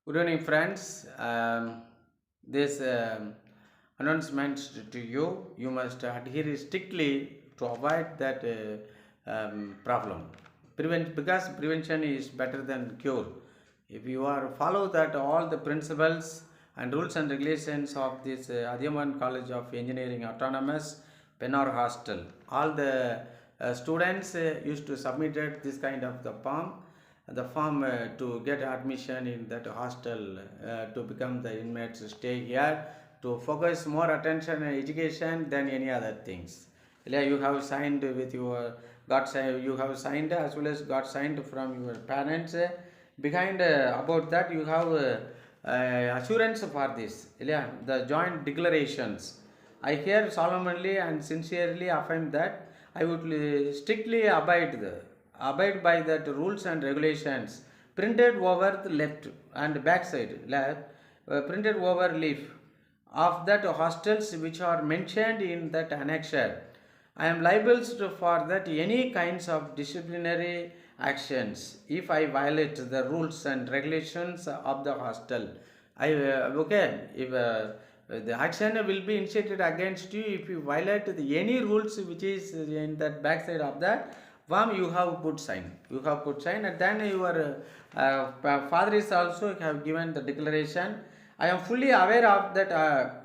Good evening, friends. This announcement to you: you must adhere strictly to avoid that problem. Because prevention is better than cure. If you are follow that all the principles and rules and regulations of this Adiyaman College of Engineering Autonomous Penor Hostel, all the students used to submit this kind of the form to get admission in that hostel to become the inmates stay here to focus more attention on education than any other things. Yeah, you have signed with your you have signed as well as got signed from your parents. Behind about that you have assurance for this. Yeah, the joint declarations. I here solemnly and sincerely affirm that I would strictly abide by that rules and regulations printed over the left and back side left, printed over leaf of that hostels which are mentioned in that annexure. I am liable for that any kinds of disciplinary actions if I violate the rules and regulations of the hostel. I okay if the action will be initiated against you if you violate any rules which is in that backside of that form. You have put sign. You have put sign, and then your father is also have given the declaration. I am fully aware of that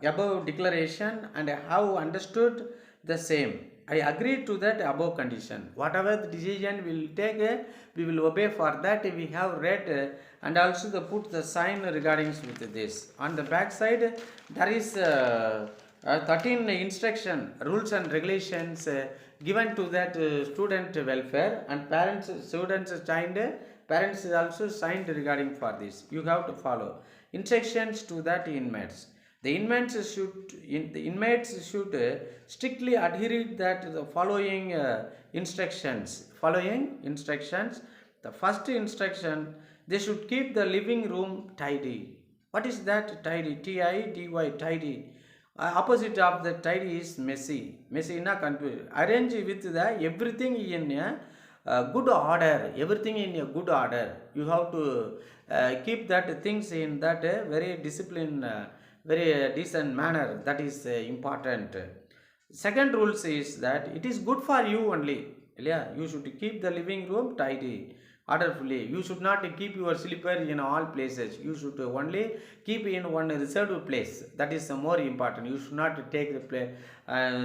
above declaration and have understood the same. I agree to that above condition. Whatever the decision will take, we will obey for that. We have read and also the put the sign regarding with this. On the back side, there is 13 instruction, rules and regulations given to that student welfare and parents, students signed, parents also signed regarding for this. You have to follow instructions to that inmates. The inmates should strictly adhere that the following instructions. Following instructions. The first instruction: they should keep the living room tidy. What is that tidy? Tidy, tidy. Opposite of the tidy is messy. Messy na confused. Arrange with the everything in a good order. Everything in a good order. You have to keep that things in that very disciplined. Very decent manner. That is important. Second rules is that it is good for you only. Yeah, you should keep the living room tidy, orderfully. You should not keep your slipper in all places. You should only keep in one reserved place. That is more important. You should not take the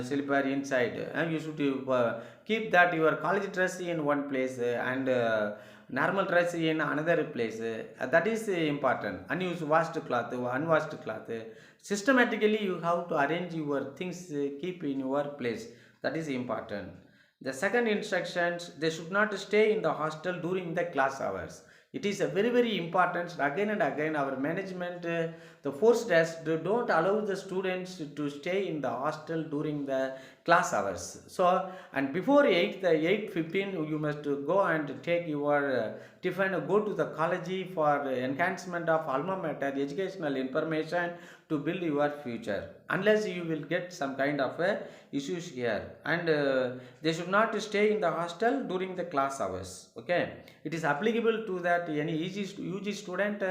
slipper inside. You should keep that your college dress in one place and normal dress in another place. That is important. Unused washed cloth, unwashed cloth. Systematically, you have to arrange your things, keep in your place. That is important. The second instructions: they should not stay in the hostel during the class hours. It is a very important. Again and again, our management the forced us to don't allow the students to stay in the hostel during the class hours. So, and before 8:15, you must go and take your tiffin, go to the college for enhancement of alma mater educational information to build your future. Unless you will get some kind of issues here, and they should not stay in the hostel during the class hours. Okay, it is applicable to that any UG student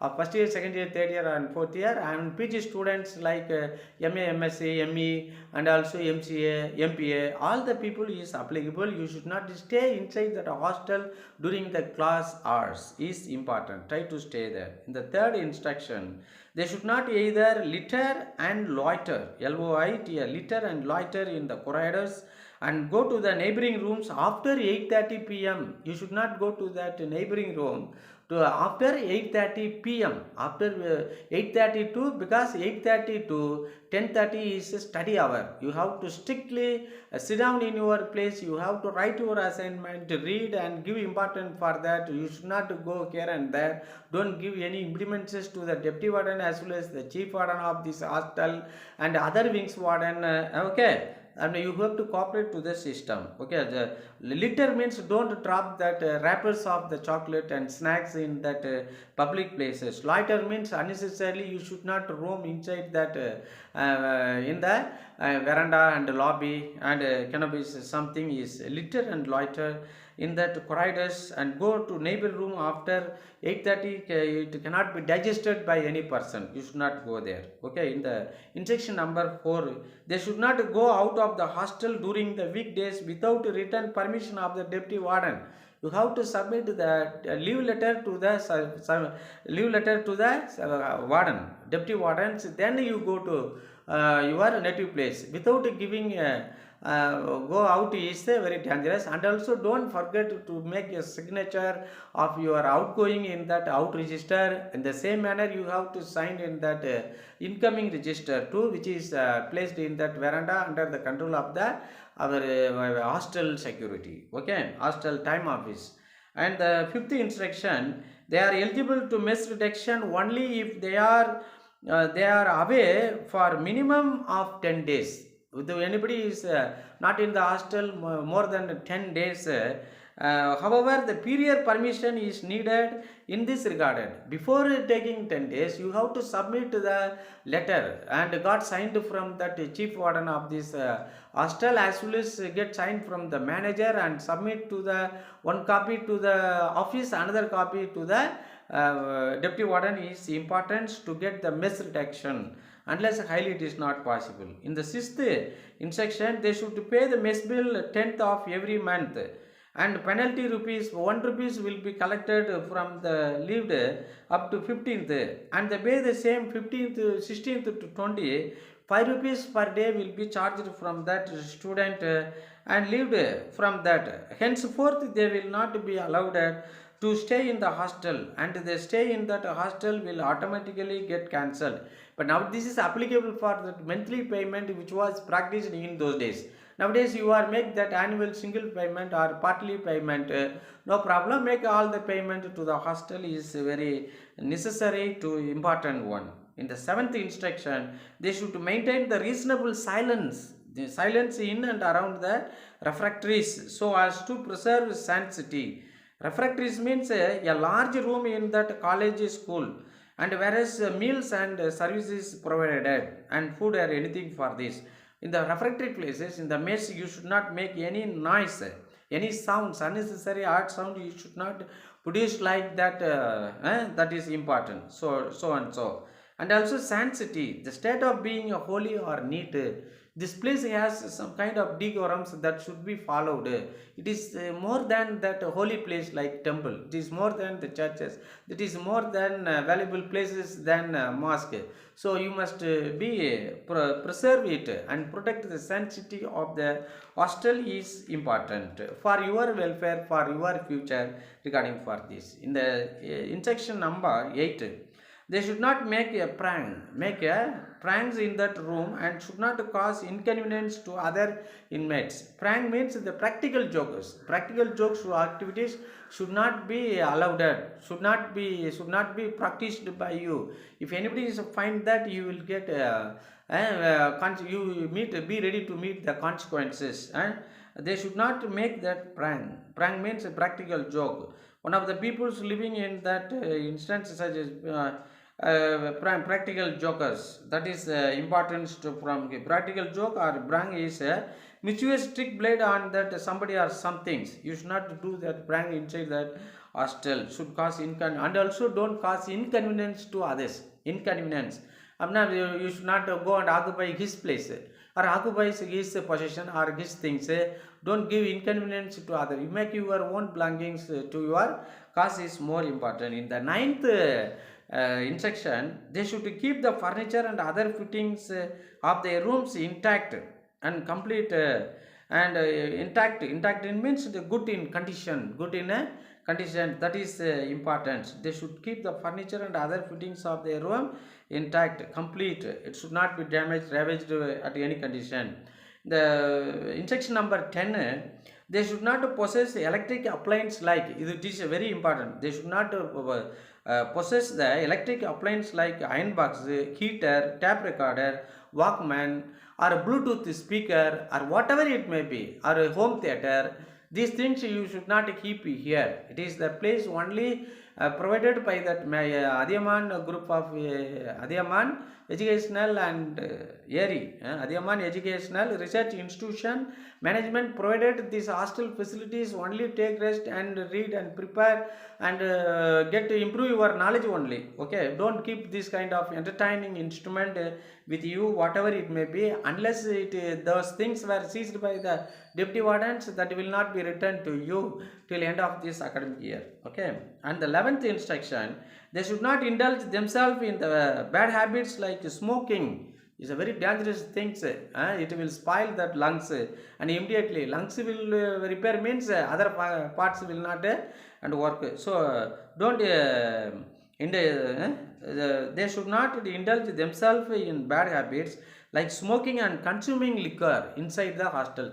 of first year, second year, third year and fourth year, and PG students like MA, MSc, ME and also MCA, MPA, all the people is applicable. You should not stay inside that hostel during the class hours is important. Try to stay there. In the third instruction, they should not either litter and loiter, LOIT, litter and loiter in the corridors and go to the neighboring rooms after 8:30 p.m. You should not go to that neighboring room to after 8:30 p.m. After 8:30 to, because 8:30 to 10:30 is a study hour. You have to strictly sit down in your place. You have to write your assignment, read and give important for that. You should not go here and there. Don't give any implements to the deputy warden as well as the chief warden of this hostel and other wings warden. Okay, and you have to cooperate to the system. Okay, the litter means don't drop that wrappers of the chocolate and snacks in that public places. Loiter means unnecessarily you should not roam inside that in the veranda and lobby and cannabis. Something is litter and loiter in that corridors and go to neighbor room after 8:30. It cannot be digested by any person. You should not go there. Okay, in the instruction number 4, they should not go out of the hostel during the weekdays without written permission of the deputy warden. You have to submit the leave letter to the warden, deputy wardens. Then you go to your native place without giving go out is very dangerous. And also don't forget to make a signature of your outgoing in that out register. In the same manner you have to sign in that incoming register too, which is placed in that veranda under the control of the our hostel security. Okay, hostel time office. And the fifth instruction, they are eligible to mess reduction only if they are away for minimum of 10 days. If anybody is not in the hostel more than 10 days, however, the prior permission is needed in this regarded. Before taking 10 days, you have to submit the letter and got signed from that chief warden of this hostel, as well as get signed from the manager and submit to the one copy to the office, another copy to the deputy warden is important to get the mess reduction. Unless highly it is not possible. In the sixth instruction, they should pay the mess bill 10th of every month, and penalty rupees 1 rupees will be collected from the leaved up to 15th, and they pay the same 15th, 16th to 20. 5 rupees per day will be charged from that student and leaved from that. Henceforth, they will not be allowed to stay in the hostel, and they stay in that hostel will automatically get cancelled. But now this is applicable for the monthly payment which was practiced in those days. Nowadays you are make that annual single payment or partly payment, no problem, make all the payment to the hostel is very necessary to important one. In the seventh instruction, they should maintain the reasonable silence, the silence in and around the refectories so as to preserve sanctity. Refectories means a large room in that college school, and whereas meals and services provided and food or anything for this. In the refectory places, in the mess, you should not make any noise, any sounds, unnecessary odd sound you should not produce like that. That is important. So and so. And also sanctity, the state of being holy or neat. This place has some kind of decorums that should be followed. It is more than that holy place like temple. It is more than the churches. It is more than valuable places than mosque. So you must preserve it and protect the sanctity of the hostel is important for your welfare, for your future regarding for this. In the instruction number 8, they should not make a pranks in that room and should not cause inconvenience to other inmates. Prank means the practical jokes. Practical jokes or activities should not be allowed. Should not be practiced by you. If anybody is find that, you will get be ready to meet the consequences. They should not make that prank. Prank means a practical joke. One of the peoples living in that instance such as practical jokers, that is importance to from practical joke or prank is mischievous trick blade on that somebody or some things. You should not do that prank inside that hostel, should cause inconvenience, and also don't cause inconvenience to others. Inconvenience, you should not go and occupy his place or occupy his possession or his things. Don't give inconvenience to others. You make your own belongings to your cause is more important. In the ninth instruction, they should keep the furniture and other fittings of their rooms intact and complete intact. It means the good in condition, that is important. They should keep the furniture and other fittings of their room intact, complete. It should not be damaged, ravaged at any condition. The instruction number 10, they should not possess electric appliance like, it is very important. They should not possess the electric appliance like iron box, heater, tape recorder, Walkman, or a Bluetooth speaker, or whatever it may be, or a home theater. These things you should not keep here. It is the place only provided by that Adiyaman group of Adiyaman Educational and ERI, Adiyaman Educational Research Institution management provided these hostel facilities. Only take rest and read and prepare and get to improve your knowledge only. Okay, don't keep this kind of entertaining instrument with you, whatever it may be, unless those things were seized by the deputy wardens, that will not be returned to you till end of this academic year. Okay, and the 11th instruction, they should not indulge themselves in the bad habits like smoking. Is a very dangerous thing. It will spoil that lungs, and immediately lungs will repair means other parts will not and work. So don't they should not indulge themselves in bad habits like smoking and consuming liquor inside the hostel.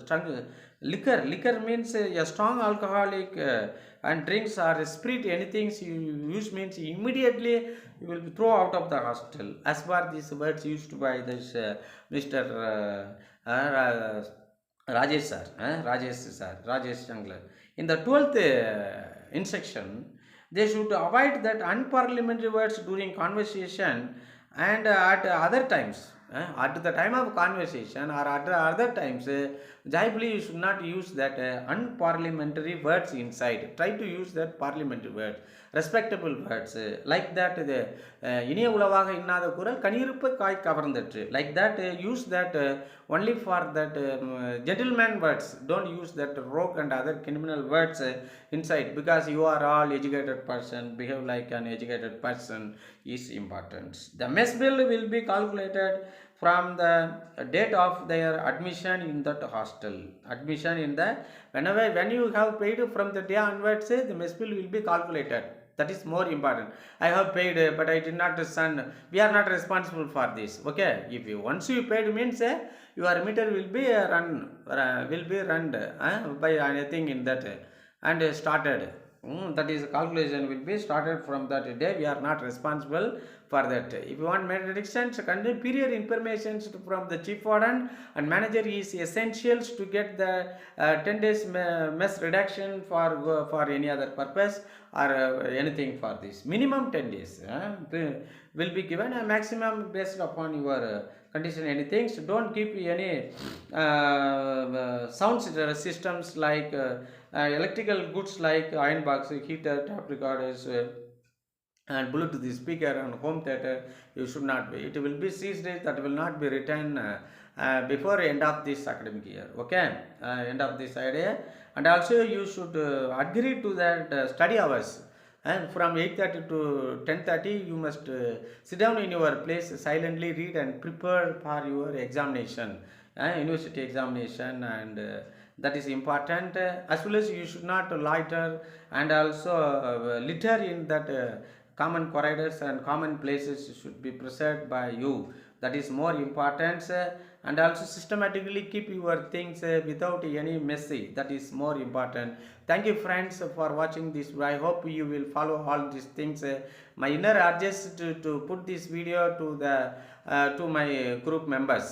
Liquor means a strong alcoholic and drinks or spirit, anything you use means immediately you will be thrown out of the hostel. As per these words used by this Mr. Rajesh sir, Rajesh Jangler. In the 12th instruction, they should avoid that unparliamentary words during conversation and at other times. At the time of conversation or at other times, joyfully you should not use that unparliamentary words inside. Try to use that parliamentary words, respectable words. Like that, இனிய உளவாக இன்னாத குரல் கனியிருப்பு காய் கவர்ந்தற்று. Like that, use that only for that gentleman words. Don't use that rogue and other criminal words inside, because you are all educated person. Behave like an educated person is important. The mess bill will be calculated from the date of their admission in that hostel. Admission in the when you have paid from the day onwards, the mess bill will be calculated. That is more important. I have paid, but I did not send. We are not responsible for this. Okay, if you once you paid means your meter will be run by anything in that and started. That is calculation will be started from that day. We are not responsible for that. If you want predictions, contain period information from the chief warden and manager is essentials to get the 10 days mess reduction for any other purpose or anything for this. Minimum 10 days will be given, a maximum based upon your condition. Anything. So don't keep any sound systems like electrical goods like iron box, heater, tape recorders, and Bluetooth speaker and home theater. You should not be. It will be seized. That will not be returned before end of this academic year. Okay, end of this idea. And also you should agree to that study hours. And from 8:30 to 10:30, you must sit down in your place, silently read and prepare for your examination, university examination, and that is important. As well as you should not loiter and also litter in that common corridors and common places should be preserved by you. That is more important. And also systematically keep your things without any messy. That is more important. Thank you friends for watching this. I hope you will follow all these things. My inner urges to put this video to the to my group members.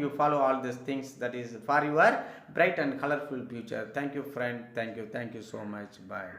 You follow all these things. That is for your bright and colorful future. Thank you friend. Thank you so much. Bye.